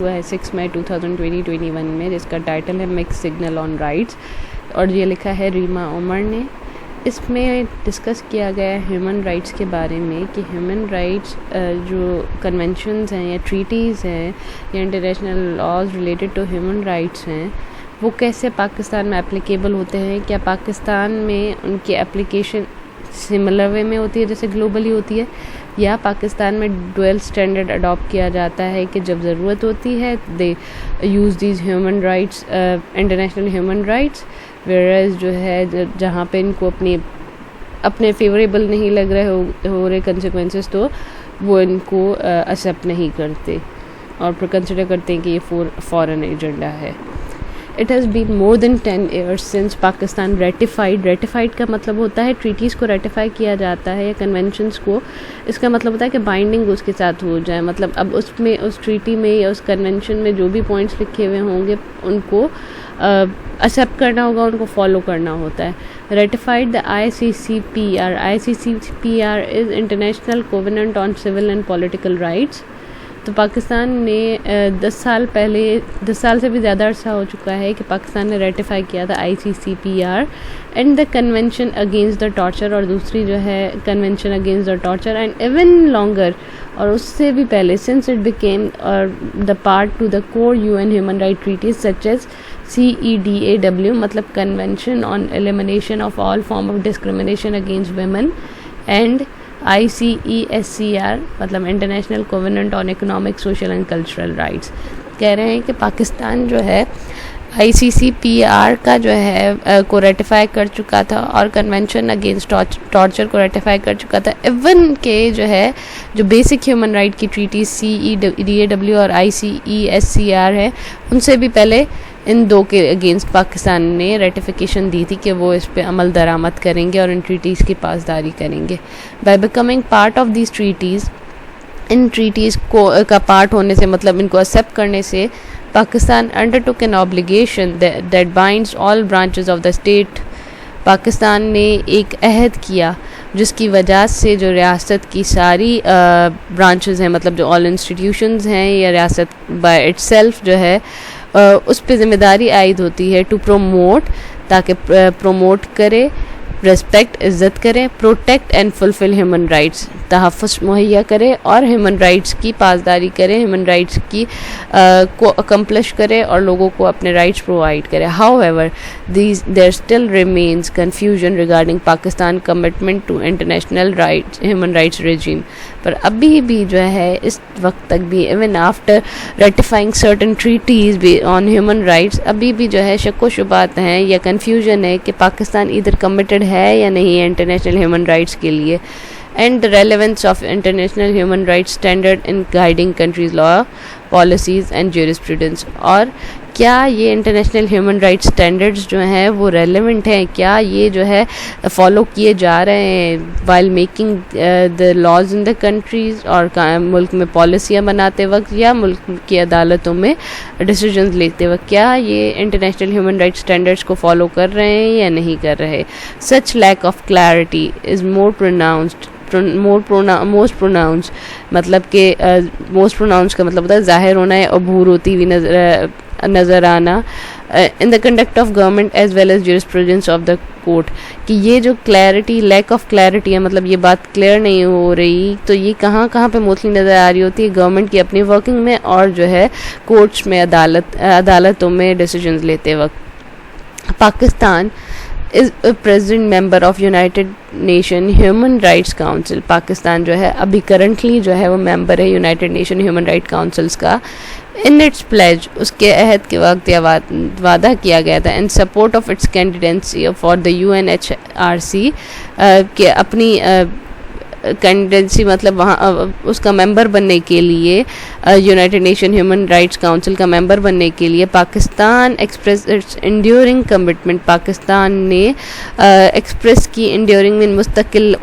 ہوا ہے 6 مئی 2021 میں، جس کا ٹائٹل ہے مکس سگنل آن رائٹس، اور یہ لکھا ہے ریما عمر نے۔ اس میں ڈسکس کیا گیا ہے ہیومن رائٹس کے بارے میں کہ ہیومن رائٹس جو کنونشنز ہیں یا ٹریٹیز ہیں یا international laws related to human rights ہیں، وہ کیسے پاکستان میں اپلیکیبل ہوتے ہیں۔ کیا پاکستان میں ان کی اپلیکیشن سملر وے میں ہوتی ہے جیسے گلوبلی ہوتی ہے، یا پاکستان میں ڈویل سٹینڈرڈ اڈاپٹ کیا جاتا ہے کہ جب ضرورت ہوتی ہے they use these human rights, international human rights, whereas جو ہے جہاں پہ ان کو اپنے فیوریبل نہیں لگ رہے ہو رہے کنسیکوینسز، تو وہ ان کو ایکسیپٹ نہیں کرتے اور پھر کنسیڈر کرتے ہیں کہ یہ فورن ایجنڈا ہے۔ It has been more than 10 years since Pakistan ratified کا مطلب ہوتا ہے ٹریٹیز کو ریٹیفائی کیا جاتا ہے یا کنونشنز کو، اس کا مطلب ہوتا ہے کہ بائنڈنگ اس کے ساتھ ہو جائے، مطلب اب اس میں اس ٹریٹی میں یا اس کنونشن میں جو بھی پوائنٹس لکھے ہوئے ہوں گے ان کو ایکسیپٹ کرنا ہوگا، ان کو فالو کرنا ہوتا ہے۔ Ratified the ICCPR is international covenant on civil and political rights. تو پاکستان نے 10 سال سے بھی زیادہ عرصہ ہو چکا ہے کہ پاکستان نے ریٹیفائی کیا تھا ICCPR and the convention against the torture, اور دوسری جو ہے convention against the torture, and even longer, اور اس سے بھی پہلے since it became the part to the core UN human right treaties such as CEDAW، مطلب convention on elimination of all form of discrimination against women, and ICESCR مطلب international covenant on economic, social and cultural rights. کہہ رہے ہیں کہ پاکستان جو ہے ICCPR کا جو ہے کو ریٹیفائی کر چکا تھا اور کنونشن اگینسٹ ٹارچر کو ریٹیفائی کر چکا تھا، ایون کہ جو ہے جو بیسک ہیومن رائٹ کی ٹریٹیز CEDAW اور ICESCR ہے، ان سے بھی پہلے ان دو کے اگینسٹ پاکستان نے ریٹیفیکیشن دی تھی کہ وہ اس پہ عمل درآمد کریں گے اور ان ٹریٹیز کی پاسداری کریں گے۔ By becoming part of these treaties, in treaties کو کا پارٹ ہونے سے مطلب ان کو ایکسیپٹ کرنے سے Pakistan undertook an obligation that binds all branches of the state۔ Pakistan نے ایک عہد کیا جس کی وجہ سے جو ریاست کی ساری برانچز ہیں، مطلب جو آل انسٹیٹیوشنز ہیں یا ریاست بائی اٹ سیلف جو ہے اس پہ ذمہ داری عائد ہوتی ہے ٹو پروموٹ، تاکہ پروموٹ کرے، ریسپیکٹ عزت کرے، protect and fulfil human rights, تحفظ مہیا کرے اور ہیومن رائٹس کی پاسداری کرے، ہیومن رائٹس کی کو اکمپلش کرے اور لوگوں کو اپنے رائٹس پرووائڈ کرے۔ However, there still remains confusion regarding Pakistan commitment to international rights, human rights regime۔ پر ابھی بھی جو ہے اس وقت تک بھی even after ratifying certain treaties on human rights، ابھی بھی جو ہے شک و شبہات ہیں یا کنفیوژن ہے کہ پاکستان ادھر کمیٹڈ ہے یا نہیں ہے انٹرنیشنل ہیومن رائٹس کے لیے، and the relevance of international human rights standard in guiding countries' law, policies and jurisprudence۔ اور کیا یہ انٹرنیشنل ہیومن رائٹس اسٹینڈرڈز جو ہیں وہ ریلیونٹ ہیں، کیا یہ جو ہے فالو کیے جا رہے ہیں while making the laws in the countries، اور ملک میں پالیسیاں بناتے وقت یا ملک کی عدالتوں میں ڈیسیجنز لیتے وقت کیا یہ انٹرنیشنل ہیومن رائٹس اسٹینڈرڈز کو فالو کر رہے ہیں یا نہیں کر رہے۔ such lack of clarity is most pronouns, مطلب کہ موسٹ پروناؤنس کا مطلب ہوتا ہے ظاہر ہونا ہے، عبور ہوتی ہوئی نظر آنا in the conduct of government as well as jurisprudence of the court, کہ یہ جو کلیئرٹی، لیک آف کلیئرٹی ہے، مطلب یہ بات کلیئر نہیں ہو رہی، تو یہ کہاں پہ موسٹلی نظر آ رہی ہوتی ہے گورنمنٹ کی اپنی ورکنگ میں اور جو ہے کورٹس میں، عدالتوں میں ڈیسیجنز لیتے وقت۔ Pakistan is a present member of United Nations Human Rights Council۔ Pakistan جو ہے ابھی کرنٹلی جو ہے وہ ممبر ہے United Nation human right councils کا۔ in its pledge، اس کے عہد کے وقت یہ وعدہ کیا گیا تھا in support of its candidacy for the UNHRC، کہ اپنی کینڈیڈنسی مطلب وہاں اس کا ممبر بننے کے لیے، United Nation human rights council کا ممبر بننے کے لیے Pakistan express its enduring commitment, Pakistan نے ایکسپریس کی انڈیورنگ میں مستقل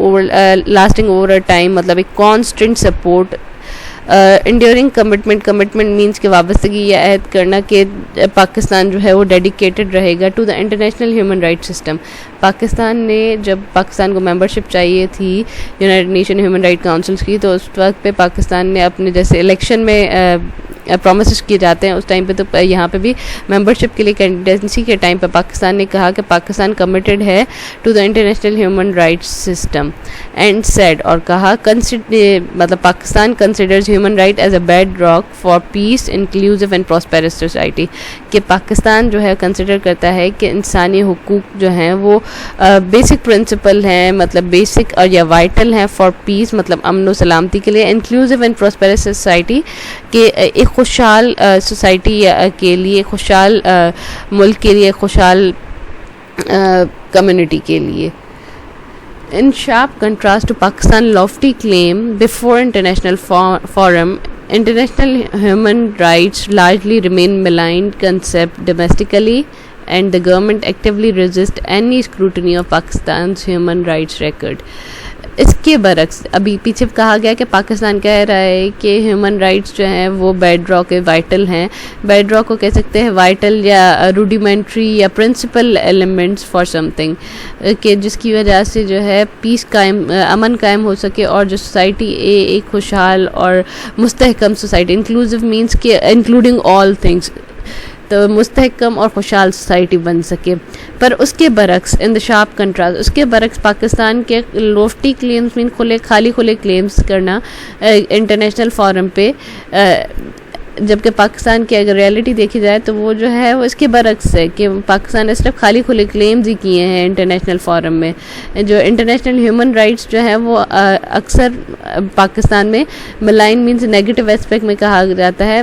لاسٹنگ اوور اے ٹائم، مطلب ایک constant support enduring commitment means کہ وابستگی یا عہد کرنا کہ پاکستان جو ہے وہ ڈیڈیکیٹڈ رہے گا to the international human right system. Pakistan نے جب پاکستان کو ممبرشپ چاہیے تھی United Nation human right councils کی, تو اس وقت پہ پاکستان نے اپنے جیسے الیکشن میں پرومسز کیے جاتے ہیں اس ٹائم پہ, تو یہاں پہ بھی ممبرشپ کے لیے کینڈیڈیسی کے ٹائم پہ پاکستان نے کہا کہ پاکستان کمیٹڈ ہے to the international human rights system and said, اور کہا مطلب Pakistan considers human right as a bedrock for peace inclusive and prosperous society, کہ پاکستان جو ہے کنسیڈر کرتا ہے کہ انسانی حقوق جو ہیں وہ بیسک پرنسپل ہیں, مطلب بیسک اور یا وائٹل ہیں فار پیس, مطلب امن و سلامتی کے لیے, انکلوسیو اینڈ پراسپیرس سوسائٹی کہ ایک خوشحال سوسائٹی کے لیے, خوشحال ملک کے لیے, خوشحال کمیونٹی کے لیے. In sharp contrast to Pakistan's lofty claim before international forum, international human rights largely remain maligned concept domestically, and the government actively resists any scrutiny of Pakistan's human rights record. اس کے برعکس ابھی پیچھے کہا گیا کہ پاکستان کہہ رہا ہے کہ ہیومن رائٹس جو ہیں وہ بیڈ راک وائٹل ہیں. بیڈ راک کو کہہ سکتے ہیں وائٹل یا روڈیمنٹری یا principal elements for something, کہ جس کی وجہ سے جو ہے پیس قائم, امن قائم ہو سکے, اور جو سوسائٹی ایک خوشحال اور مستحکم سوسائٹی, انکلوسیو مینس کہ انکلوڈنگ آل تھنگس, تو مستحکم اور خوشحال سوسائٹی بن سکے. پر اس کے برعکس ان دا شارپ کنٹراسٹ, اس کے برعکس پاکستان کے لوفٹی کلیمز مین خالی کھلے کلیمز کرنا انٹرنیشنل فورم پہ, جبکہ پاکستان کی اگر ریئلٹی دیکھی جائے تو وہ جو ہے وہ اس کے برعکس ہے کہ پاکستان نے صرف خالی کھلے کلیمز ہی کیے ہیں انٹرنیشنل فورم میں. جو انٹرنیشنل ہیومن رائٹس جو ہے وہ اکثر پاکستان میں ملائن مینس نیگیٹو اسپیکٹ میں کہا جاتا ہے,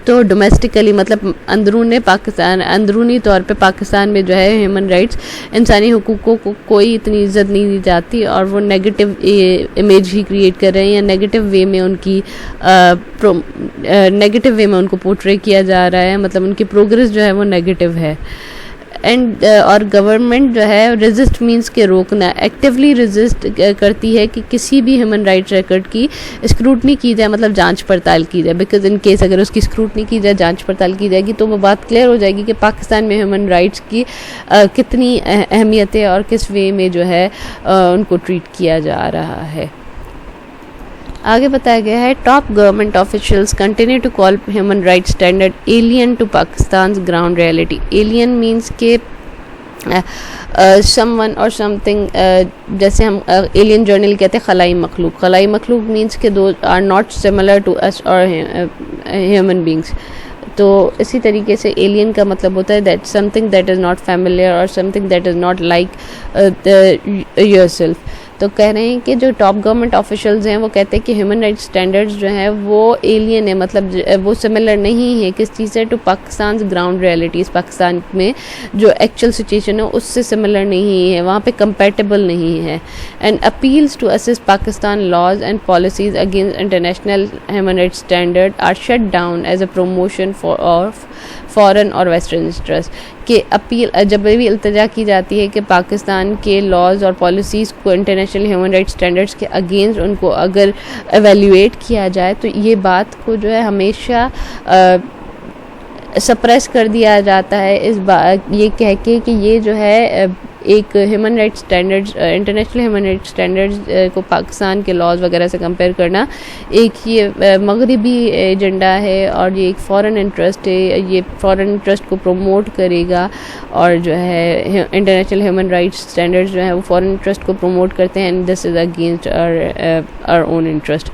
تو ڈومیسٹکلی مطلب اندرونی طور پہ پاکستان میں جو ہے ہیومن رائٹس, انسانی حقوقوں کو کوئی اتنی عزت نہیں دی جاتی, اور وہ نیگیٹو امیج ہی کریٹ کر رہے ہیں, یا نیگیٹو وے میں ان کو پورٹرے کیا جا رہا ہے, مطلب ان کی پروگرس جو ہے وہ نیگیٹو ہے. اینڈ اور گورنمنٹ جو ہے ریزسٹ مینس کے روکنا, ایکٹیولی ریزسٹ کرتی ہے کہ کسی بھی ہیومن رائٹ ریکارڈ کی اسکروٹنی کی جائے, مطلب جانچ پڑتال کی جائے, بیکاز ان کیس اگر اس کی اسکروٹنی کی جائے, جانچ پڑتال کی جائے گی, تو وہ بات کلیئر ہو جائے گی کہ پاکستان میں ہیومن رائٹس کی کتنی اہمیت ہے اور کس وے میں جو ہے ان کو ٹریٹ کیا جا رہا ہے. آگے بتایا گیا ہے top government officials continue to call human right standard alien to Pakistan's ground reality. Alien means کہ سم ون اور سم تھنگ, جیسے ہم ایلین جرنل کہتے ہیں خلائی مخلوق. خلائی مخلوق مینس کہ دو آر ناٹ سملر ٹو اس اور ہیومن بینگس. تو اسی طریقے سے ایلین کا مطلب ہوتا ہے that something that is not familiar اور something that is not like yourself. تو کہہ رہے ہیں کہ جو ٹاپ گورنمنٹ آفیشلز ہیں وہ کہتے ہیں کہ ہیومن رائٹس اسٹینڈرڈز جو ہیں وہ ایلین ہے, مطلب وہ سملر نہیں ہے کس چیز سے, to Pakistan's ground realities. Pakistan میں جو ایکچوئل سچویشن ہے اس سے سملر نہیں ہے, وہاں پہ کمپیٹیبل نہیں ہے. And appeals to assist Pakistan laws and policies against international human rights standard are shut down as a promotion of foreign اور ویسٹرن انٹرسٹ. کہ اپیل جب بھی التجا کی جاتی ہے کہ پاکستان کے لاز اور پالیسیز کو انٹرنیشنل ہیومن رائٹس اسٹینڈرڈس کے اگینسٹ ان کو اگر ایویلیویٹ کیا جائے, تو یہ بات کو جو ہے ہمیشہ سپریس کر دیا جاتا ہے, اس یہ کہہ کے کہ یہ جو ہے ایک human rights standards, international human rights standards کو پاکستان کے لاز وغیرہ سے کمپیئر کرنا ایک یہ مغربی ایجنڈا ہے, اور یہ ایک فارن انٹرسٹ ہے. یہ فارن انٹرسٹ کو پروموٹ کرے گا, اور جو ہے انٹرنیشنل ہیومن رائٹس اسٹینڈرڈز جو ہیں وہ فارن انٹرسٹ کو پروموٹ کرتے ہیں, and this is against our own interest.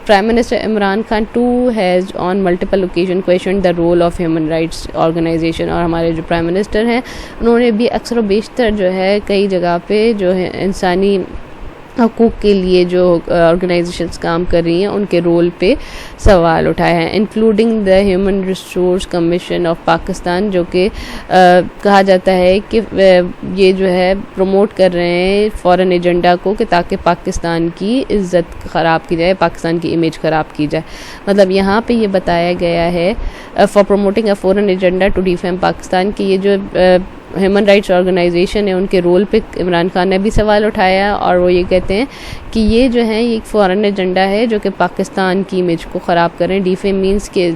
Prime Minister Imran Khan too has on multiple occasions questioned the role of human rights organization. اور ہمارے جو پرائم منسٹر ہیں انہوں نے بھی اکثر و بیشتر جو ہے کئی جگہ پہ جو ہے انسانی حقوق کے لیے جو آرگنائزیشنز کام کر رہی ہیں ان کے رول پہ سوال اٹھایا ہے, including the human resource commission of Pakistan, جو کہ کہا جاتا ہے کہ یہ جو ہے پروموٹ کر رہے ہیں فارن ایجنڈا کو, کہ تاکہ پاکستان کی عزت خراب کی جائے, پاکستان کی امیج خراب کی جائے. مطلب یہاں پہ یہ بتایا گیا ہے for promoting a foreign agenda to defame Pakistan, کہ یہ جو ہیومن رائٹس آرگنائزیشن ہے ان کے رول پہ عمران خان نے بھی سوال اٹھایا، اور وہ یہ کہتے ہیں کہ یہ جو ہے یہ ایک فارن ایجنڈا ہے جو کہ پاکستان کی امیج کو خراب کر رہے ہیں. ڈیفیم مینس کہ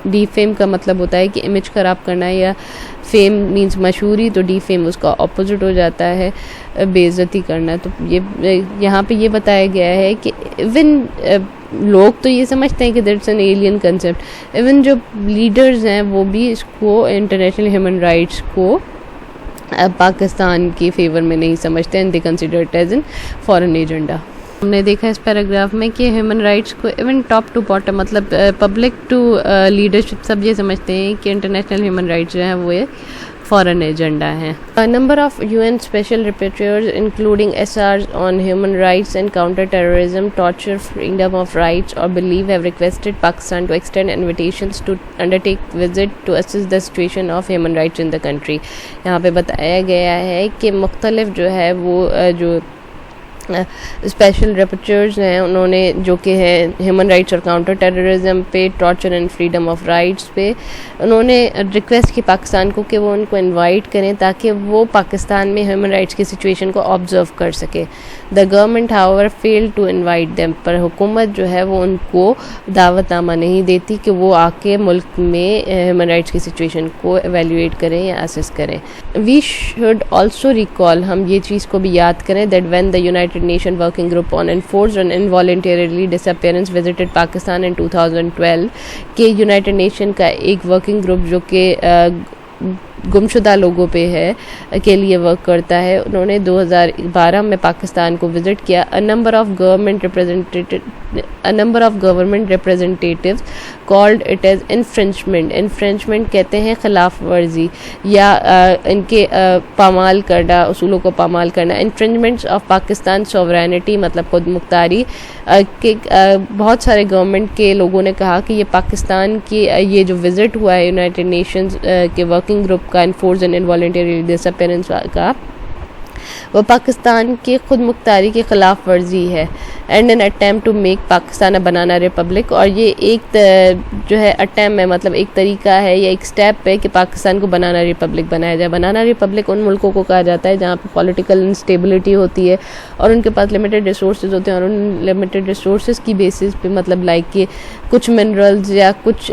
ڈیفیم کا مطلب ہوتا ہے کہ امیج خراب کرنا، یا فیم مینس مشہوری، تو ڈی فیم اس کا اپوزٹ ہو جاتا ہے بے عزتی کرنا. تو یہ یہاں پہ یہ بتایا گیا ہے کہ ایون لوگ تو یہ سمجھتے ہیں کہ that's an alien concept, even جو لیڈرز ہیں وہ بھی اس کو انٹرنیشنل ہیومن رائٹس کو پاکستان کی فیور میں نہیں سمجھتے ہیں. They consider it as an foreign agenda. ہم نے دیکھا اس پیراگراف میں کہ ہیومن رائٹس کو ایون ٹاپ ٹو باٹم مطلب پبلک ٹو لیڈرشپ سب یہ سمجھتے ہیں کہ انٹرنیشنل ہیومن رائٹس جو ہیں وہ فارن ایجنڈا ہیں. Number of UN special reporters including SRs on human rights and counter terrorism, torture, freedom of rights or belief have requested Pakistan to extend invitations to undertake visit to assess the situation of human rights in the country. یہاں پہ بتایا گیا ہے کہ مختلف جو ہے وہ جو اسپیشل رپورٹرز ہیں انہوں نے جو کہ ہے ہیومن رائٹس اور کاؤنٹر ٹیررزم پہ، torture and freedom of rights پہ، انہوں نے ریکویسٹ کی پاکستان کو کہ وہ ان کو انوائٹ کریں تاکہ وہ پاکستان میں ہیومن رائٹس کی سچویشن کو آبزرو کر سکے. The government however failed to invite them, پر حکومت جو ہے وہ ان کو دعوت نامہ نہیں دیتی کہ وہ آ کے ملک میں ہیومن رائٹس کی سچویشن کو ایویلویٹ کریں یا اسیس کریں. وی شوڈ آلسو ریکال، ہم یہ چیز کو بھی یاد کریں، that when the United Nation Working Group on Enforced and Involuntarily Disappearance visited Pakistan in 2012 کہ یونائٹڈ نیشن کا ایک ورکنگ گروپ جو کہ گمشدہ لوگوں پہ ہے کے لیے ورک کرتا ہے، انہوں نے 2012 میں پاکستان کو وزٹ کیا. A number of government representatives called it as infringement. Infringement کہتے ہیں خلاف ورزی یا ان کے پامال کرنا، اصولوں کو پامال کرنا. Infringements of Pakistan sovereignty مطلب خود مختاری کہ بہت سارے گورنمنٹ کے لوگوں نے کہا کہ یہ پاکستان کی یہ جو وزٹ ہوا ہے یونائٹڈ نیشنز کے ورکنگ گروپ کا انفورس اینڈ انوالنٹری ڈساپیرنس کا، وہ پاکستان کی خود مختاری کی خلاف ورزی ہے. And an attempt to make Pakistan a banana republic, اور یہ ایک جو ہے اٹیمپٹ ہے مطلب ایک طریقہ ہے یا ایک سٹیپ ہے کہ پاکستان کو بنانا ریپبلک بنایا جائے. بنانا ریپبلک ان ملکوں کو کہا جاتا ہے جہاں پہ پولیٹیکل انسٹیبلٹی ہوتی ہے اور ان کے پاس لمیٹڈ ریسورسز ہوتے ہیں، اور ان لمیٹڈ ریسورسز کی بیسس پہ مطلب لائک کہ کچھ منرلز یا کچھ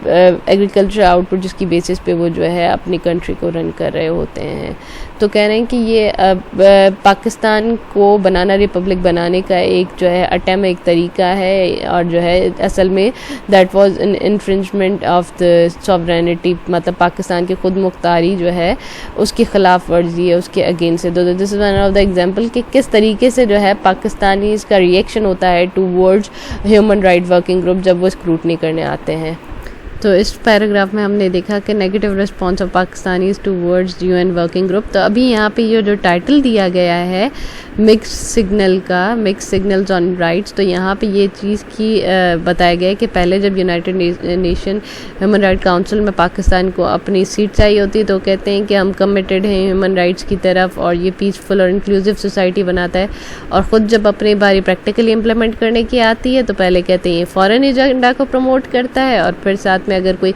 ایگریکلچر آؤٹ پٹ جس کی بیسس پہ وہ جو ہے اپنی کنٹری کو رن کر رہے ہوتے ہیں. تو کہہ رہے ہیں کہ یہ پاکستان کو بنانا ریپبلک بنانے کا ایک جو ہے اٹیمپٹ ایک طریقہ ہے، اور جو ہے اصل میں that was in infringement of the sovereignty, مطلب پاکستان کی خود مختاری جو ہے اس کی خلاف ورزی ہے، اس کے against. This is one of the example کہ کس طریقے سے جو ہے پاکستانی اس کا ریئیکشن ہوتا ہے towards human right working group جب وہ اسکروٹنی کرنے آتے ہیں. تو اس پیراگراف میں ہم نے دیکھا کہ negative response of Pakistanis towards UN working group. تو ابھی یہاں پہ یہ جو ٹائٹل دیا گیا ہے مکس سگنل کا، مکس سگنلز آن رائٹس، تو یہاں پہ یہ چیز کی بتایا گیا کہ پہلے جب United Nation human right council میں پاکستان کو اپنی سیٹ چاہیے ہوتی تو کہتے ہیں کہ ہم کمیٹڈ ہیں ہیومن رائٹس کی طرف اور یہ پیسفل اور انکلوسیو سوسائٹی بناتا ہے، اور خود جب اپنی باری پریکٹیکلی امپلیمنٹ کرنے کی آتی ہے تو پہلے کہتے ہیں یہ فارن ایجنڈا کو پروموٹ کرتا ہے، اور پھر ساتھ میں اگر کوئی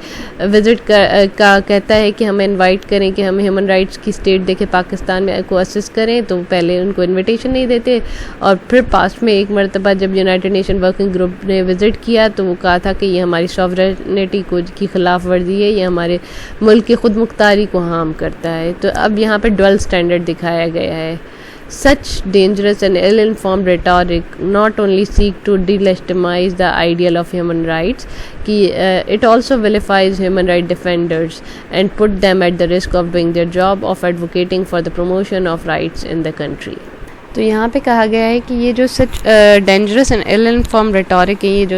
وزٹ کا کہتا ہے کہ ہمیں انوائٹ کریں کہ ہم ہیومن رائٹس کی اسٹیٹ دیکھیں پاکستان میں کو اسسٹ کریں، تو پہلے ان کو انویٹیشن نہیں دیتے. اور پھر پاسٹ میں ایک مرتبہ جب یونائٹڈ نیشن ورکنگ گروپ نے وزٹ کیا تو وہ کہا تھا کہ یہ ہماری سوورینٹی کی خلاف ورزی ہے، یہ ہمارے ملک کی خود مختاری کو ہارم کرتا ہے. تو اب یہاں پہ ڈبل اسٹینڈرڈ دکھایا گیا ہے. Such dangerous and ill-informed rhetoric not only seek to delegitimize the ideal of human rights, it also vilifies human rights defenders and put them at the risk of doing their job of advocating for the promotion of rights in the country. تو یہاں پہ کہا گیا ہے کہ یہ جو such dangerous and ill inform rhetoric ہے، یہ جو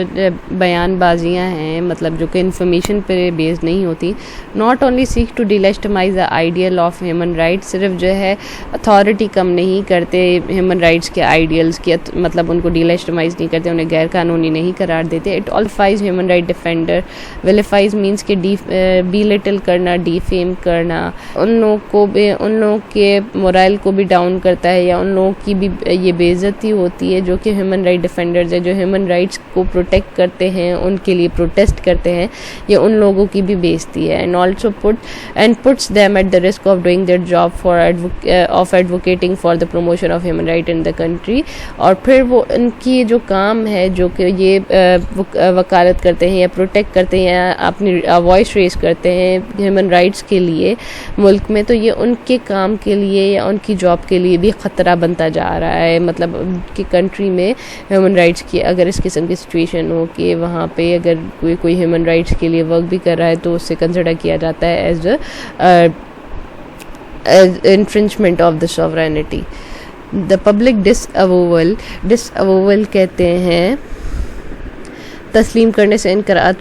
بیان بازیاں ہیں مطلب جو کہ انفارمیشن پہ بیس نہیں ہوتی، not only seek to delegitimize the ideal of human rights, صرف جو ہے اتھارٹی کم نہیں کرتے ہیومن رائٹس کے آئیڈیلس کی، مطلب ان کو ڈیلیجٹمائز نہیں کرتے، انہیں غیر قانونی نہیں قرار دیتے. It vilifies human right defender. Vilifies means کہ بی لٹل کرنا، ڈی فیم کرنا، ان لوگوں کے مورائل کو بھی ڈاؤن کرتا ہے یا ان لوگوں کی بھی یہ بے عزتی ہوتی ہے جو کہ ہیومن رائٹ ڈیفینڈرز ہیں، جو ہیومن رائٹس کو پروٹیکٹ کرتے ہیں، ان کے لیے پروٹیسٹ کرتے ہیں، یہ ان لوگوں کی بھی بے عزتی ہے. And also puts them at the risk of doing their job of advocating for the promotion of human right in the country. اور پھر وہ ان کی جو کام ہے جو کہ یہ وکالت کرتے ہیں یا پروٹیکٹ کرتے ہیں یا اپنی وائس ریز کرتے ہیں ہیومن رائٹس کے لیے ملک میں، تو یہ ان کے کام کے لیے یا ان کی جاب کے لیے بھی خطرہ بنتا جا رہا ہے. مطلب کہ کنٹری میں ہیومن رائٹس کی اگر اس قسم کی سچویشن ہو کہ وہاں پہ اگر کوئی ہیومن رائٹس کے لیے ورک بھی کر رہا ہے تو اس سے کنسیڈر کیا جاتا ہے as infringement of the sovereignty. The public disavowal کہتے ہیں تسلیم کرنے سے انکار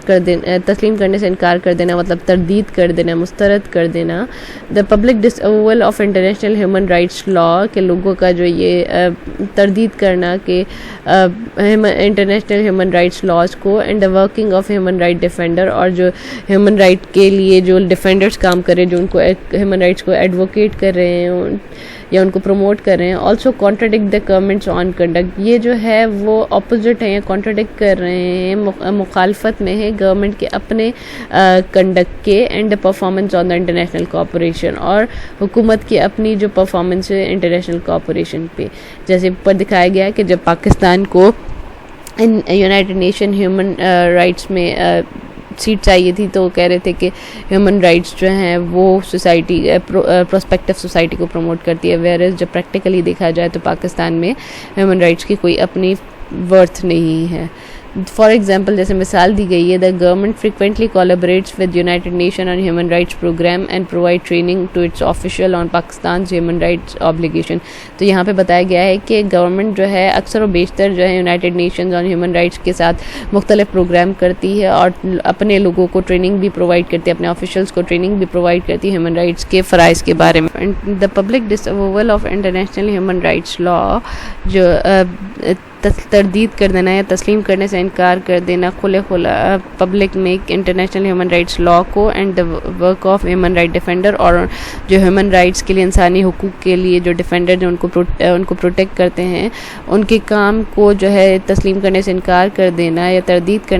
کر دینا مطلب تردید کر دینا، مسترد کر دینا. The public disavowal of international human rights law کہ لوگوں کا جو یہ تردید کرنا کہ انٹرنیشنل ہیومن رائٹس لاز کو، and the working of human right defender, اور جو ہیومن رائٹ کے لیے جو ڈیفینڈرز کام کر رہے ہیں، جو ان کو ہیومن رائٹس کو ایڈوکیٹ کر رہے ہیں یا ان کو پروموٹ کر رہے ہیں. آلسو کانٹراڈکٹ دا گورنمنٹس آن کنڈکٹ، یہ جو ہے وہ اپوزٹ ہے یا کانٹراڈکٹ کر رہے ہیں، مخالفت میں ہے گورنمنٹ کے اپنے کنڈکٹ کے، and the performance on the international cooperation, اور حکومت کی اپنی جو پرفارمنس ہے انٹرنیشنل کوآپریشن پہ. جیسے اوپر دکھایا گیا کہ جب پاکستان کو یونائٹڈ نیشن ہیومن رائٹس میں سیٹ چاہیے تھی تو وہ کہہ رہے تھے کہ ہیومن رائٹس جو ہیں وہ سوسائٹی پروسپیکٹو سوسائٹی کو پروموٹ کرتی ہے، ویئرز جب پریکٹیکلی دیکھا جائے تو پاکستان میں ہیومن رائٹس کی کوئی اپنی ورتھ نہیں ہے. فار ایگزامپل جیسے مثال دی گئی ہے، the government frequently collaborates with United Nation on human rights programme and provide training to its official on Pakistan's human rights obligation. تو یہاں پہ بتایا گیا ہے کہ گورنمنٹ جو ہے اکثر و بیشتر جو ہے یونائٹڈ نیشنز آن ہیومن رائٹس کے ساتھ مختلف پروگرام کرتی ہے اور اپنے لوگوں کو ٹریننگ بھی پرووائڈ کرتی ہے، اپنے آفیشلس کو ٹریننگ بھی پرووائڈ کرتی ہے ہیومن رائٹس کے فرائض کے بارے میں. The public disavowal of international human rights law, جو تردید کر دینا یا تسلیم کرنے سے انکار کر دینا کھلے پبلک میں انٹرنیشنل ہیومن رائٹس لا کو، and the work of human right defender, اور جو ہیومن رائٹس کے لیے انسانی حقوق کے لیے جو ڈیفینڈر جو ان کو پروٹیکٹ کرتے ہیں، ان کے کام کو جو ہے تسلیم کرنے سے انکار کر دینا یا تردید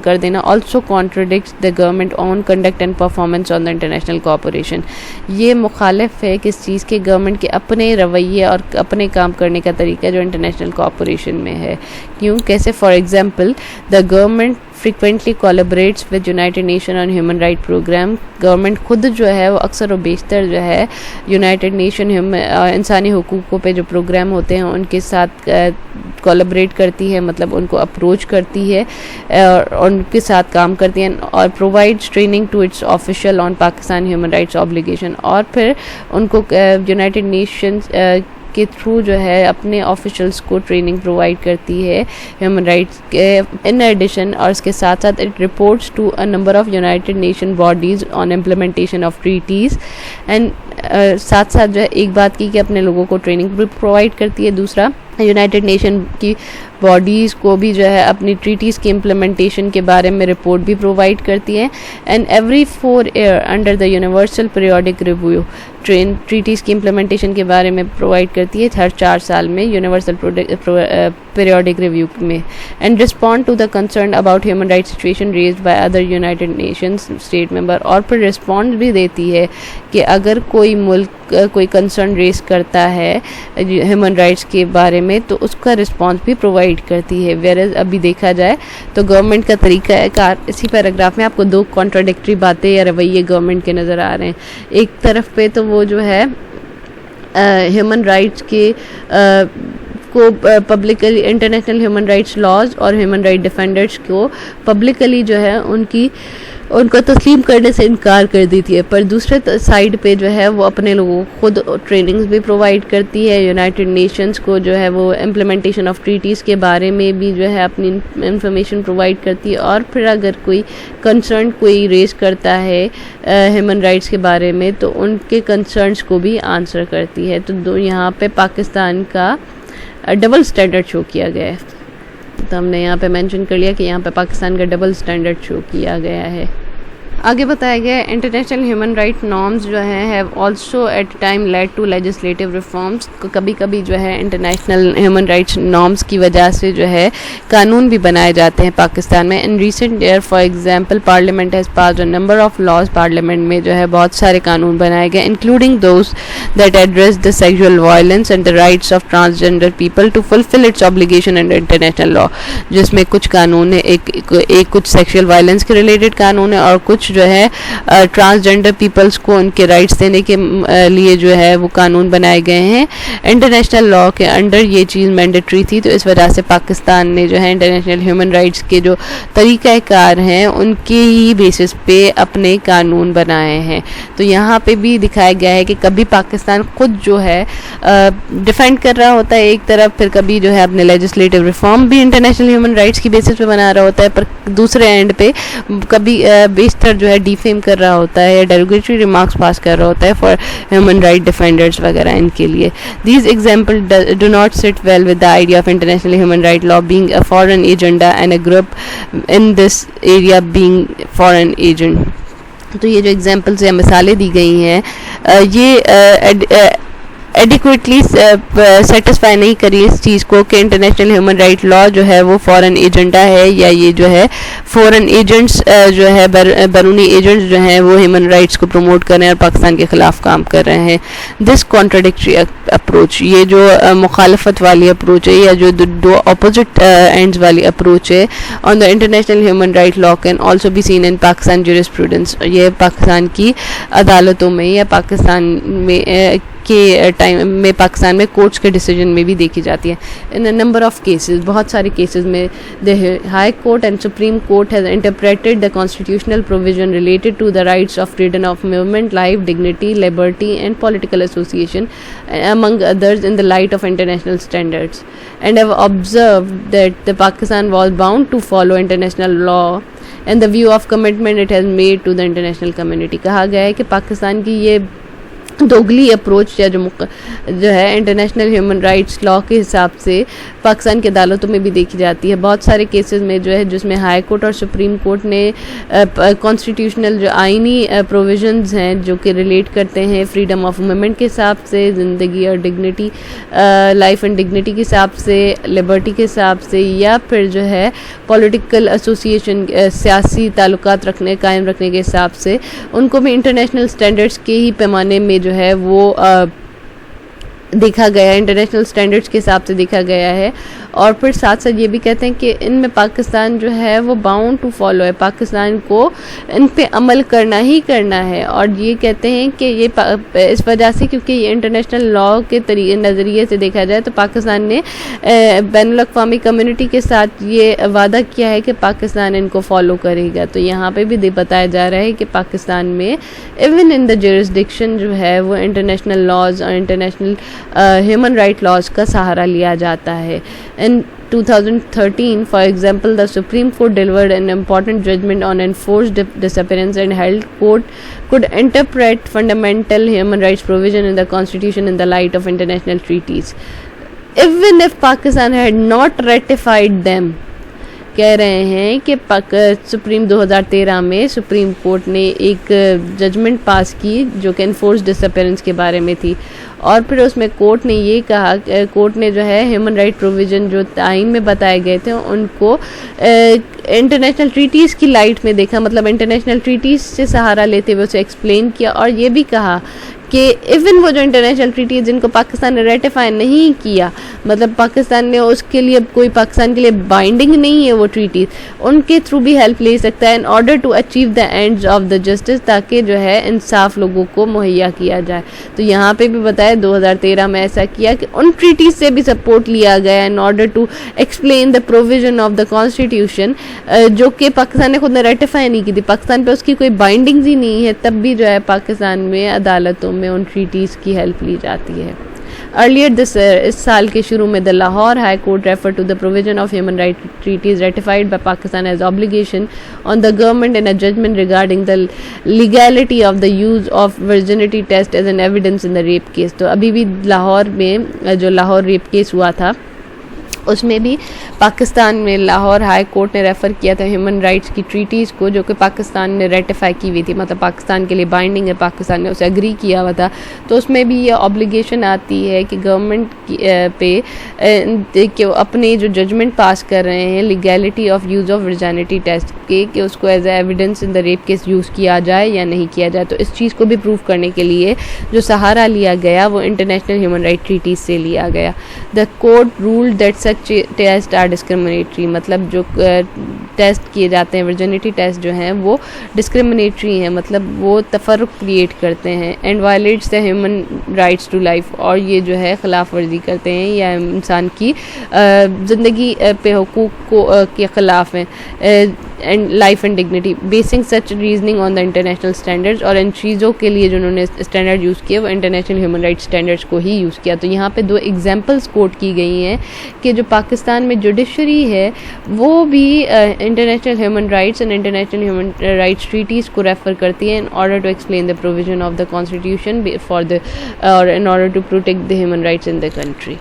کر دینا. Also contradicts the government on conduct and performance on the international cooperation. یہ مخالف ہے کس چیز کے؟ گورنمنٹ کے اپنے رویے اور اپنے کام کرنے کا طریقہ جو انٹرنیشنل کوآپریشن میں ہے. کیوں؟ کیسے؟ For example the government frequently collaborates with United Nations on Human Rights Program. Government خود جو ہے وہ اکثر و بیشتر جو ہے یونائٹڈ نیشن انسانی حقوقوں پہ جو پروگرام ہوتے ہیں ان کے ساتھ کولیبریٹ کرتی ہے، مطلب ان کو اپروچ کرتی ہے اور ان کے ساتھ کام کرتی ہیں، اور provides training to its official on Pakistan human rights obligation. اور پھر ان کو یونائٹڈ نیشنز کے تھرو جو ہے اپنے آفیشلس کو ٹریننگ پرووائڈ کرتی ہے ہیومن رائٹس کے. ان ایڈیشن اور اس کے ساتھ ساتھ it reports to a number of United Nation bodies on implementation of treaties. And ساتھ ساتھ جو ہے ایک بات کی کہ اپنے لوگوں کو ٹریننگ بھی پرووائڈ کرتی ہے، دوسرا یونائٹڈ نیشن کی باڈیز کو بھی جو ہے اپنی ٹریٹیز کی امپلیمنٹیشن کے بارے میں رپورٹ بھی پرووائڈ کرتی ہیں. And every 4 years under the universal periodic review treaties کی امپلیمنٹیشن کے بارے میں پرووائڈ کرتی ہے ہر 4 سال میں یونیورسل پیریوڈک ریویو میں. And respond to the concern about human right situation raised by other United Nations state member. اور پھر رسپانس بھی دیتی ہے کہ اگر کوئی ملک کوئی کنسرن ریز کرتا ہے ہیومن رائٹس کے بارے میں تو اس کا رسپانس بھی پرووائڈ کرتی ہے. ویئرز ابھی دیکھا جائے تو گورنمنٹ کا طریقہ کار اسی پیراگراف میں آپ کو 2 کانٹراڈکٹری باتیں یا رویے گورنمنٹ کے نظر آ رہے ہیں. ایک طرف پہ تو وہ جو ہے ہیومن رائٹس کے کو publicly international human rights laws اور ہیومن رائٹ ڈیفینڈرز کو پبلکلی جو ہے ان کو تسلیم کرنے سے انکار کر دیتی ہے. پر دوسرے سائڈ پہ جو ہے وہ اپنے لوگوں کو خود ٹریننگز بھی پرووائڈ کرتی ہے، یونائٹڈ نیشنز کو جو ہے وہ امپلیمنٹیشن آف ٹریٹیز کے بارے میں بھی جو ہے اپنی انفارمیشن پرووائڈ کرتی ہے. اور پھر اگر کوئی کنسرن کوئی ریز کرتا ہے ہیومن رائٹس کے بارے میں تو ان کے کنسرنس کو بھی آنسر کرتی ہے. تو یہاں پہ پاکستان کا ڈبل سٹینڈرڈ شو کیا گیا ہے. تو ہم نے یہاں پہ مینشن کر لیا کہ یہاں پہ پاکستان کا ڈبل سٹینڈرڈ شو کیا گیا ہے. آگے بتایا گیا انٹرنیشنل ہیومن رائٹ نارمز جو ہیں have also at time lead to legislative reforms. کبھی کبھی جو ہے انٹرنیشنل ہیومن رائٹس نارمز کی وجہ سے جو ہے قانون بھی بنائے جاتے ہیں پاکستان میں. In recent year for example parliament has passed a number of laws. Parliament میں جو ہے بہت سارے قانون بنائے گئے including those that address the sexual violence and the rights of transgender people to fulfil its obligation under international law. جس میں کچھ قانون ہے ایک کچھ سیکشول وائلنس کے ریلیٹڈ قانون ہے اور کچھ جو ہے ٹرانسجینڈر پیپلز کو ان کے رائٹس دینے کے لیے جو ہے وہ قانون بنائے گئے ہیں. انٹرنیشنل لا کے انڈر یہ چیز مینڈیٹری تھی تو اس وجہ سے پاکستان نے جو ہے انٹرنیشنل ہیومن رائٹس کے جو طریقہ کار ہیں ان کے ہی بیسس پہ اپنے قانون بنائے ہیں. تو یہاں پہ بھی دکھایا گیا ہے کہ کبھی پاکستان خود جو ہے ڈیفینڈ کر رہا ہوتا ہے ایک طرف, پھر کبھی جو ہے اپنے لیجسلیٹو ریفارم بھی انٹرنیشنل ہیومن رائٹس کی بیسس پہ بنا رہا ہوتا ہے, پر دوسرے اینڈ پہ کبھی بیشتر جو ہے ڈیفیم کر رہا ہوتا ہے یا ڈیروگیٹری ریمارکس پاس کر رہا ہوتا ہے فار ہیومن رائٹ ڈیفینڈرز وغیرہ ان کے لیے. These example do not sit well with the idea of international human right law being a foreign agenda and a group in this area being foreign agent. تو یہ جو examples یا مثالیں دی گئی ہیں یہ ایڈیکویٹلی سیٹسفائی نہیں کری اس چیز کو کہ انٹرنیشنل ہیومن رائٹ لا جو ہے وہ فارن ایجنڈا ہے یا یہ جو ہے فورن ایجنٹس جو ہے بیرونی ایجنٹس جو ہیں وہ ہیومن رائٹس کو پروموٹ کر رہے ہیں اور پاکستان کے خلاف کام کر رہے ہیں. دس کانٹراڈکٹری اپروچ, یہ جو مخالفت والی اپروچ ہے یا جو دو اپوزٹ اینڈز والی اپروچ ہے on the international human right law can also be seen in Pakistan jurisprudence. یہ پاکستان کی عدالتوں میں یا پاکستان میں کے ٹائم میں پاکستان میں کورٹس کے ڈیسیجن میں بھی دیکھی جاتی ہے. ان اے نمبر آف کیسز, بہت سارے کیسز میں the high court and supreme court has interpreted the constitutional provision related to the rights of freedom of movement, life, dignity, liberty and political association among others in the light of international standards and have observed that the Pakistan was bound to follow international law and the view of commitment it has made to the international community. کہا گیا ہے کہ پاکستان کی یہ دوگلی approach یا جو ہے international human rights لا کے حساب سے پاکستان کی عدالتوں میں بھی دیکھی جاتی ہے. بہت سارے کیسز میں جو ہے جس میں ہائی کورٹ اور سپریم کورٹ نے کانسٹیٹیوشنل جو آئینی پروویژنز ہیں جو کہ ریلیٹ کرتے ہیں فریڈم آف موومنٹ کے حساب سے, زندگی اور ڈگنیٹی, لائف اینڈ ڈگنیٹی کے حساب سے, لبرٹی کے حساب سے, یا پھر جو ہے پولیٹیکل ایسوسیشن سیاسی تعلقات قائم رکھنے کے حساب سے, ان کو بھی انٹرنیشنل اسٹینڈرڈس کے ہی پیمانے میں جو ہے وہ دیکھا گیا ہے, انٹرنیشنل سٹینڈرڈز کے حساب سے دیکھا گیا ہے. اور پھر ساتھ ساتھ یہ بھی کہتے ہیں کہ ان میں پاکستان جو ہے وہ باؤنڈ ٹو فالو ہے, پاکستان کو ان پہ عمل کرنا ہی کرنا ہے. اور یہ کہتے ہیں کہ یہ اس وجہ سے کیونکہ یہ انٹرنیشنل لا کے نظریے سے دیکھا جائے تو پاکستان نے بین الاقوامی کمیونٹی کے ساتھ یہ وعدہ کیا ہے کہ پاکستان ان کو فالو کرے گا. تو یہاں پہ بھی بتایا جا رہا ہے کہ پاکستان میں ایون ان دا جورسڈکشن جو ہے وہ انٹرنیشنل لاز اور انٹرنیشنل ہیومن رائٹ لاز کا سہارا لیا جاتا ہے. In 2013, for example, the Supreme Court delivered an important judgment on enforced disappearance and held court could interpret fundamental human rights provision in the Constitution in the light of international treaties. Even if Pakistan had not ratified them, کہہ رہے ہیں کہ supreme 2013 میں supreme court نے ایک judgment پاس کی جو کہ انفورس ڈس اپیرنس کے بارے میں تھی, اور پھر اس میں کورٹ نے یہ کہا, کورٹ نے جو ہے ہیومن رائٹ پروویژن جو آئین میں بتائے گئے تھے ان کو انٹرنیشنل ٹریٹیز کی لائٹ میں دیکھا, مطلب انٹرنیشنل ٹریٹیز سے سہارا لیتے ہوئے اسے ایکسپلین کیا, اور یہ بھی کہا کہ ایون وہ جو انٹرنیشنل ٹریٹیز جن کو پاکستان نے ریٹیفائی نہیں کیا, مطلب پاکستان نے اس کے لیے کوئی پاکستان کے لیے بائنڈنگ نہیں ہے وہ ٹریٹیز, ان کے تھرو بھی ہیلپ لے سکتا ہے in order to achieve the ends of the justice, تاکہ جو ہے انصاف لوگوں کو مہیا کیا جائے. تو یہاں پہ بھی بتایا 2013 میں ایسا کیا کہ ان ٹریٹیز سے بھی سپورٹ لیا گیا in order to explain the provision of the constitution جو کہ پاکستان نے خود نے ریٹیفائی نہیں کی تھی, پاکستان پہ اس کی کوئی بائنڈنگز ہی نہیں ہے, تب بھی جو ہے پاکستان میں عدالتوں میں ان ٹریٹیز کی ہیلپ لی جاتی ہے. Earlier this اس سال کے شروع میں the Lahore High Court referred to the provision of human rights treaties ratified by Pakistan as obligation on the government in a judgment regarding the legality of the use of virginity test as an evidence in the rape case. تو ابھی بھی لاہور میں جو Lahore rape case ہوا تھا اس میں بھی پاکستان میں لاہور ہائی کورٹ نے ریفر کیا تھا ہیومن رائٹس کی ٹریٹیز کو، جو کہ پاکستان نے ریٹیفائی کی ہوئی تھی، مطلب پاکستان کے لیے بائنڈنگ ہے، پاکستان نے اسے اگری کیا ہوا تھا. تو اس میں بھی یہ آبلیگیشن آتی ہے کہ گورنمنٹ پہ کہ وہ اپنے جو ججمنٹ پاس کر رہے ہیں legality of use of virginity test کے، کہ اس کو as a evidence in the rape case use کیا جائے یا نہیں کیا جائے. تو اس چیز کو بھی پروف کرنے کے لیے جو سہارا لیا گیا وہ انٹرنیشنل ہیومن رائٹ ٹریٹیز سے لیا گیا. The court ruled that such test are discriminatory, مطلب جو ٹیسٹ کیے جاتے ہیں ورجینٹی ٹیسٹ جو ہیں وہ ڈسکرمنیٹری ہیں، مطلب وہ تفرق کریٹ کرتے ہیں. And violates the human rights to life, اور یہ جو ہے خلاف ورزی کرتے ہیں یا انسان کی زندگی پہ حقوق کے خلاف ہیں. And life and dignity basing such reasoning on the international standards, اور ان چیزوں کے لیے جو انہوں نے اسٹینڈرڈ یوز کیے وہ انٹرنیشنل ہیومن رائٹس اسٹینڈرڈس کو ہی یوز کیا. تو یہاں پہ 2 ایگزامپلس کوٹ کی گئی ہیں کہ جو پاکستان میں جوڈیشری ہے وہ بھی international human rights and international human rights treaties کو ریفر کرتی ہے in order to explain the provision of the constitution for the اور in order to protect the human rights in the country.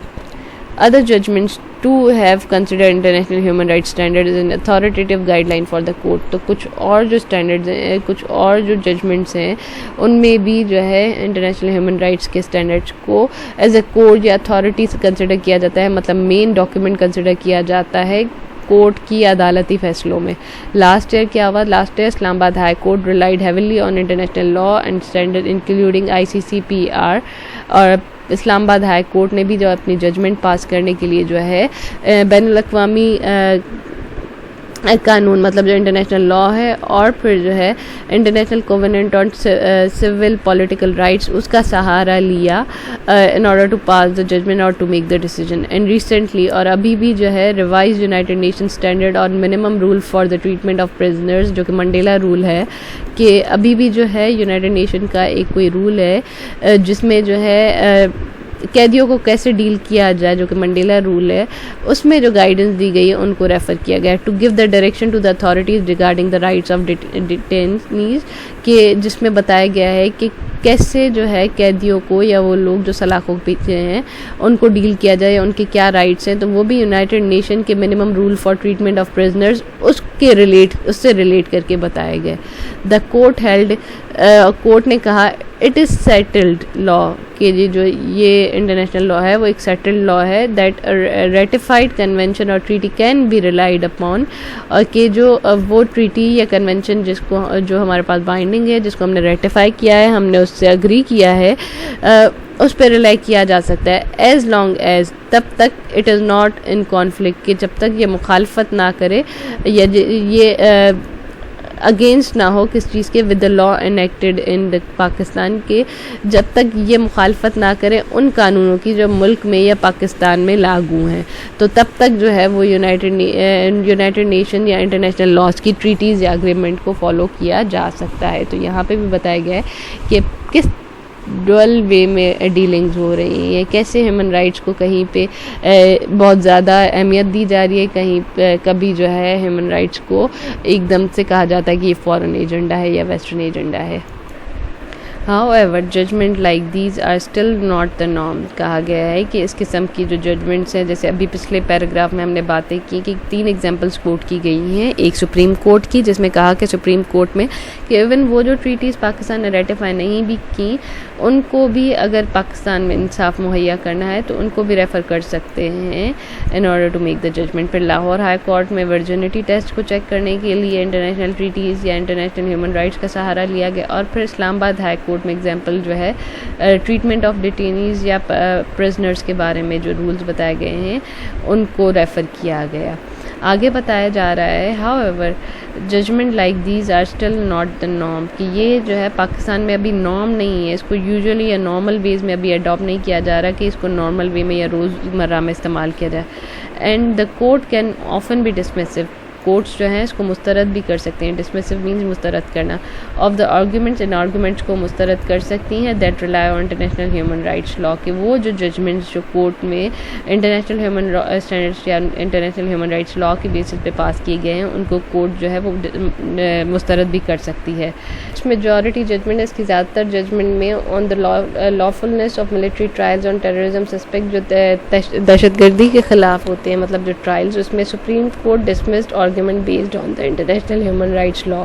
Other judgments too have considered international human rights standards as an authoritative guideline for the court. تو کچھ اور جو standards ہیں، کچھ اور جو judgements ہیں، ان میں بھی جو ہے انٹرنیشنل ہیومن رائٹس کے اسٹینڈرڈس کو ایز اے کورٹ یا اتھارٹی سے کنسیڈر کیا جاتا ہے، مطلب مین ڈاکیومنٹ کنسیڈر کیا جاتا ہے کورٹ کی عدالتی فیصلوں میں. لاسٹ ایئر کیا ہوا؟ لاسٹ ایئر اسلام آباد high court relied heavily on international law and standard including ICCPR، اور اسلام آباد ہائی کورٹ نے بھی جو اپنی ججمنٹ پاس کرنے کے لیے جو ہے بین الاقوامی قانون، مطلب جو انٹرنیشنل لا ہے، اور پھر جو ہے international covenant on civil political rights, اس کا سہارا لیا in order to pass the judgment اور to make the decision. And recently اور ابھی بھی جو ہے revise United Nation standard on minimum rule for the treatment of prisoners, جو کہ منڈیلا رول ہے، کہ ابھی بھی جو ہے یونائٹڈ نیشن کا ایک کوئی رول ہے جس میں جو ہے قیدیوں کو کیسے ڈیل کیا جائے، جو کہ منڈیلا رول ہے، اس میں جو گائیڈنس دی گئی ہے ان کو ریفر کیا گیا to give the direction to the authorities regarding the rights of detainees, کہ جس میں بتایا گیا ہے کہ کیسے جو ہے قیدیوں کو یا وہ لوگ جو سلاخوں کے پیچھے ہیں ان کو ڈیل کیا جائے، ان کے کیا رائٹس ہیں. تو وہ بھی یونائٹڈ نیشن کے minimum rule for treatment of prisoners اس سے ریلیٹ کر کے بتایا گیا. دا کورٹ نے کہا اٹ از سیٹلڈ لا، کہ جو یہ انٹرنیشنل لا ہے وہ ایک سیٹلڈ لا ہے، دیٹ ریٹیفائڈ کنونشن اور treaty can be relied upon, اور کہ جو وہ ٹریٹی یا کنونشن جو ہمارے پاس بائنڈنگ ہے، جس کو ہم نے ریٹیفائی کیا ہے، ہم نے اس سے اگری کیا ہے، اس پہ ریلائی کیا جا سکتا ہے ایز لانگ ایز، تب تک it is not in conflict, کہ جب تک یہ مخالفت نہ کرے یا یہ اگینسٹ نہ ہو کس چیز کے، ود دا لا انیکٹڈ ان پاکستان کے، جب تک یہ مخالفت نہ کرے ان قانونوں کی جو ملک میں یا پاکستان میں لاگو ہیں، تو تب تک جو ہے وہ یونائٹڈ نیشن یا انٹرنیشنل لاز کی ٹریٹیز یا اگریمنٹ کو فالو کیا جا سکتا ہے. تو یہاں پہ بھی بتایا گیا ہے کہ کس ڈوئل وے میں ڈیلنگز ہو رہی ہیں، کیسے ہیومن رائٹس کو کہیں پہ بہت زیادہ اہمیت دی جا رہی ہے، کہیں پہ کبھی جو ہے ہیومن رائٹس کو ایک دم سے کہا جاتا ہے کہ یہ فارن ایجنڈا ہے یا ویسٹرن ایجنڈا ہے. However, judgment like these are still not the norm. کہا گیا ہے کہ اس قسم کی جو ججمنٹس ہیں، جیسے ابھی پچھلے پیراگراف میں ہم نے باتیں کی کہ 3 ایگزامپلس کوٹ کی گئی ہیں. ایک سپریم کورٹ کی، جس میں کہا کہ سپریم کورٹ میں کہ ایون وہ جو ٹریٹیز پاکستان نے ریٹیفائی نہیں بھی کی، ان کو بھی اگر پاکستان میں انصاف مہیا کرنا ہے تو ان کو بھی ریفر کر سکتے ہیں in order to make the judgment. پھر لاہور ہائی کورٹ میں ورجنٹی ٹیسٹ کو چیک کرنے کے لیے انٹرنیشنل ٹریٹیز یا انٹرنیشنل ہیومن رائٹس کا سہارا لیا گیا. اور پھر اسلام آباد ہائی کورٹ میں ایگزامپل جو ہے ٹریٹمنٹ آف ڈیٹینیز یا پرزنرز کے بارے میں جو رولز بتائے گئے ہیں ان کو ریفر کیا گیا. آگے بتایا جا رہا ہے however judgment like these are still not the norm، کہ یہ جو ہے پاکستان میں ابھی نارم نہیں ہے، اس کو یوزلی یا نارمل ویز میں ابھی اڈاپٹ نہیں کیا جا رہا کہ اس کو نارمل وے میں یا روز مرہ میں استعمال کیا جائے. And the court can often be dismissive, courts جو ہیں اس کو مسترد بھی کر سکتے ہیں. ڈسمسو مینز مسترد کرنا. Of the arguments in arguments کو مسترد کر سکتی ہیں that rely on international human rights law کہ وہ جو ججمنٹس جو کورٹ میں انٹرنیشنل ہیومن اسٹینڈرڈس یا انٹرنیشنل ہیومن رائٹس لاء کی بیسس پہ پاس کیے گئے ہیں ان کو کورٹ جو ہے وہ مسترد بھی کر سکتی ہے. میجورٹی ججمنٹ اس کی زیادہ تر ججمنٹ میں on the lawfulness of military trials on terrorism suspect جو دہشت گردی کے خلاف ہوتے ہیں مطلب جو ٹرائلز اس میں supreme court dismissed argument based on the international human rights law.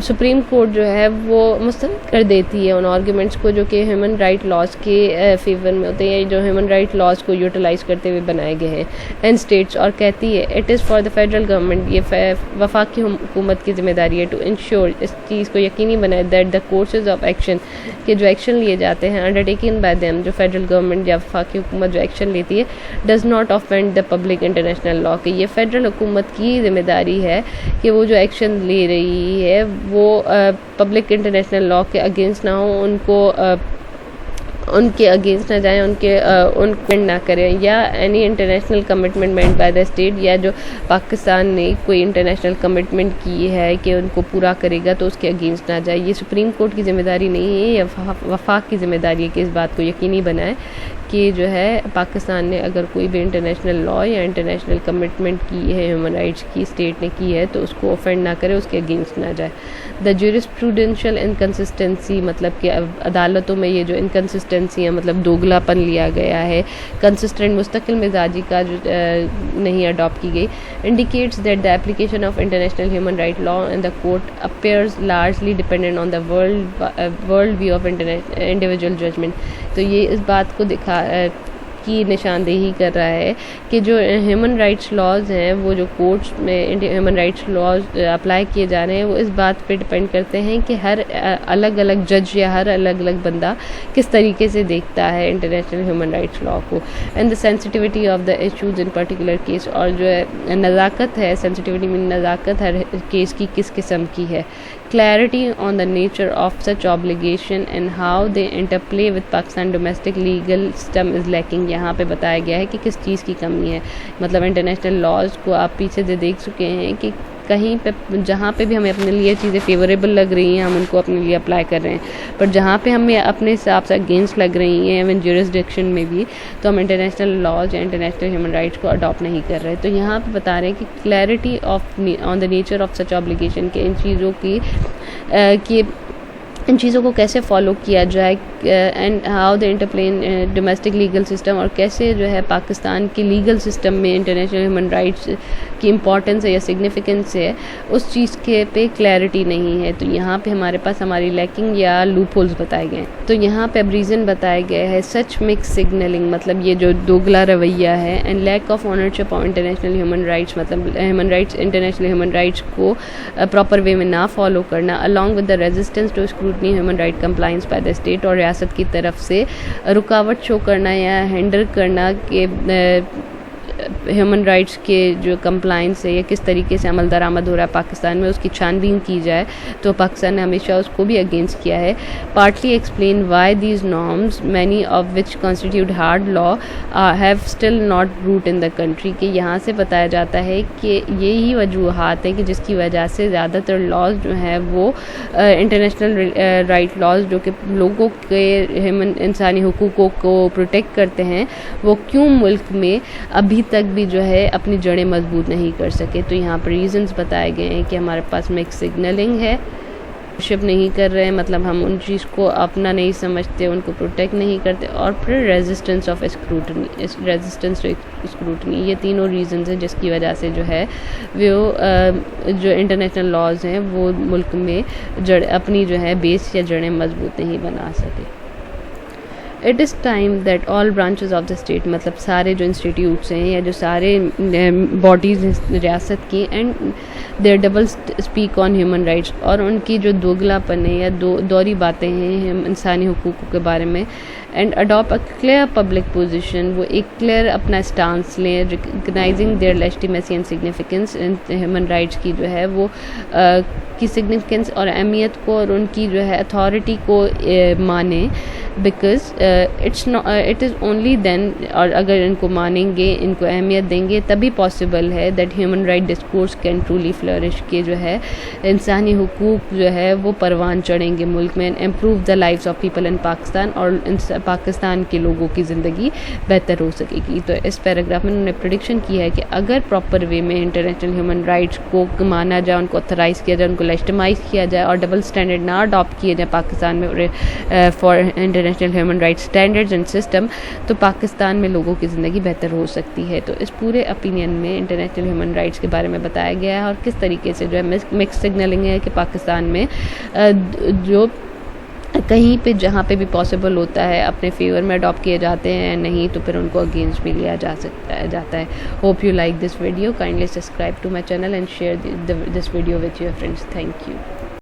Supreme court جو ہے وہ مسترد کر دیتی ہے ان آرگومنٹس کو جو کہ ہیومن رائٹ لاز کے فیور میں ہوتے ہیں جو ہیومن رائٹ لاز کو یوٹیلائز کرتے ہوئے بنائے گئے ہیں اینڈ اسٹیٹس اور کہتی ہے it is for the federal government یہ وفاقی حکومت کی ذمہ داری ہے ٹو انشور اس چیز کو یقینی بنائے that the courses of action کہ جو ایکشن لیے جاتے ہیں انڈر ٹیکن بائی دیم جو فیڈرل گورنمنٹ یا وفاقی حکومت جو ایکشن لیتی ہے does not offend the public international law کہ یہ فیڈرل حکومت کی ذمہ داری ہے کہ وہ جو ایکشن لے رہی ہے وہ پبلک انٹرنیشنل لاء کے اگینسٹ نہ ہوں ان کے اگینسٹ نہ جائیں ان کو نہ کریں یا any international commitment meant by the state یا جو پاکستان نے کوئی انٹرنیشنل کمٹمنٹ کی ہے کہ ان کو پورا کرے گا تو اس کے اگینسٹ نہ جائے. یہ سپریم کورٹ کی ذمہ داری نہیں ہے یا وفاق کی ذمہ داری ہے کہ اس بات کو یقینی بنائے کہ جو ہے پاکستان نے اگر کوئی بھی انٹرنیشنل لاء یا انٹرنیشنل کمٹمنٹ کی ہے ہیومن رائٹس کی اسٹیٹ نے کی ہے تو اس کو اوفینڈ نہ کرے اس کے اگینسٹ نہ جائے. دا جورسپروڈینشیل انکنسسٹنسی مطلب کہ عدالتوں میں یہ جو انکنسسٹنسی ہے مطلب دوگلا پن لیا گیا ہے کنسسٹنٹ مستقل مزاجی کا جو نہیں اڈاپٹ کی گئی indicates that the application of international human right law in the court appears largely dependent on the world view of individual judgment. تو یہ اس بات کو کی نشاندہی کر رہا ہے کہ جو ہیومن رائٹس لاز ہیں وہ جو کورٹس میں ہیومن رائٹس لاز اپلائی کیے جا رہے ہیں وہ اس بات پہ ڈپینڈ کرتے ہیں کہ ہر الگ الگ جج یا ہر الگ الگ بندہ کس طریقے سے دیکھتا ہے انٹرنیشنل ہیومن رائٹس لاء کو and the sensitivity of the issues in particular case اور جو ہے نزاکت ہے سینسٹیوٹی میں نزاکت ہر کیس کی کس قسم کی ہے. Clarity on the nature of such obligation and how they interplay with Pakistan domestic legal system is lacking. یہاں پہ بتایا گیا ہے کہ کس چیز کی کمی ہے مطلب انٹرنیشنل لاز کو آپ پیچھے سے دیکھ چکے ہیں کہ کہیں پہ جہاں پہ بھی ہمیں اپنے لیے چیزیں فیوریبل لگ رہی ہیں ہم ان کو اپنے لیے اپلائی کر رہے ہیں پر جہاں پہ ہمیں اپنے حساب سے اگینسٹ لگ رہی ہیں ایون جورسڈکشن میں بھی تو ہم انٹرنیشنل لاز یا انٹرنیشنل ہیومن رائٹس کو اڈاپٹ نہیں کر رہے. تو یہاں پہ بتا رہے ہیں کہ clarity on the nature of such obligation کہ ان چیزوں کی کہ ان چیزوں کو کیسے فالو کیا جائے and how they interplay in domestic legal system اور کیسے جو ہے پاکستان کے لیگل سسٹم میں انٹرنیشنل ہیومن رائٹس کی امپورٹنس ہے یا سگنیفیکنس ہے اس چیز کے پہ کلیئرٹی نہیں ہے. تو یہاں پہ ہمارے پاس ہماری لیکنگ یا لوپ ہولز بتائے گئے ہیں. تو یہاں پہ اب ریزن بتایا گیا ہے سچ مکس سگنلنگ مطلب یہ جو دوگلا رویہ ہے and lack of ownership of international human rights مطلب human rights international human rights کو پراپر وے میں نہ فالو کرنا along with the resistance to scrutiny human right compliance by the state اور ریاست کی طرف سے رکاوٹ شو کرنا یا ہینڈر کرنا کہ ہیومن رائٹس کے جو کمپلائنس ہے یا کس طریقے سے عمل درآمد ہو رہا ہے پاکستان میں اس کی چھان بین کی جائے تو پاکستان نے ہمیشہ اس کو بھی اگینسٹ کیا ہے. Partly explain why these norms many of which constitute hard law have still not root in the country کہ یہاں سے بتایا جاتا ہے کہ یہی وجوہات ہیں کہ جس کی وجہ سے زیادہ تر لاز جو ہیں وہ انٹرنیشنل رائٹ لاز جو کہ لوگوں کے انسانی حقوقوں کو پروٹیکٹ کرتے ہیں وہ کیوں ملک میں ابھی تک بھی جو ہے اپنی جڑیں مضبوط نہیں کر سکے. تو یہاں پر ریزنز بتائے گئے ہیں کہ ہمارے پاس مکس سگنلنگ ہے شپ نہیں کر رہے مطلب ہم ان چیز کو اپنا نہیں سمجھتے ان کو پروٹیکٹ نہیں کرتے اور پھر ریزسٹنس آف اسکروٹنی یہ تینوں ریزنز ہیں جس کی وجہ سے جو ہے وہ جو انٹرنیشنل لاز ہیں وہ ملک میں اپنی جو ہے بیس یا جڑیں مضبوط نہیں بنا سکے. It is time that all branches of the state مطلب سارے جو انسٹیٹیوٹس ہیں یا جو سارے باڈیز ہیں ریاست کی and there double speak on human rights اور ان کی جو دوگلا پن ہے یا دوہری باتیں ہیں انسانی حقوقوں کے بارے میں and adopt a clear public position وہ ایک کلیئر اپنا اسٹانس لیں recognising their legitimacy and significance human rights کی جو ہے وہ کی سگنیفیکنس اور اہمیت کو اور ان کی جو ہے اتھارٹی کو مانیں because it is only then, اور اگر ان کو مانیں گے، ان کو اہمیت دیں گے، تبھی پاسبل ہے that human right discourse can truly flourish, کہ جو ہے انسانی حقوق جو ہے وہ پروان چڑھیں گے ملک میں، improve the lives of people in Pakistan, اور پاکستان کے لوگوں کی زندگی بہتر ہو سکے گی. تو اس پیراگراف میں انہوں نے پریڈکشن کی ہے کہ اگر پراپر وے میں انٹرنیشنل ہیومن رائٹس کو مانا جائے، ان کو اتھرائز کیا جائے، ان کو لیجٹمائز کیا جائے، اور ڈبل اسٹینڈرڈ نہ اڈاپٹ کیے جائیں پاکستان میں for international human rights standards and system, تو پاکستان میں لوگوں کی زندگی بہتر ہو سکتی ہے. تو اس پورے اوپینین میں انٹرنیشنل ہیومن رائٹس کے بارے میں بتایا گیا ہے، اور کس طریقے سے جو ہے مکس سگنلنگ ہے کہ پاکستان میں جو کہیں پہ جہاں پہ بھی پاسبل ہوتا ہے اپنے فیور میں اڈاپٹ کیے جاتے ہیں، نہیں تو پھر ان کو اگینسٹ بھی لیا جاتا ہے. Hope you like this video. Kindly subscribe to my channel and share this video with your friends. Thank you.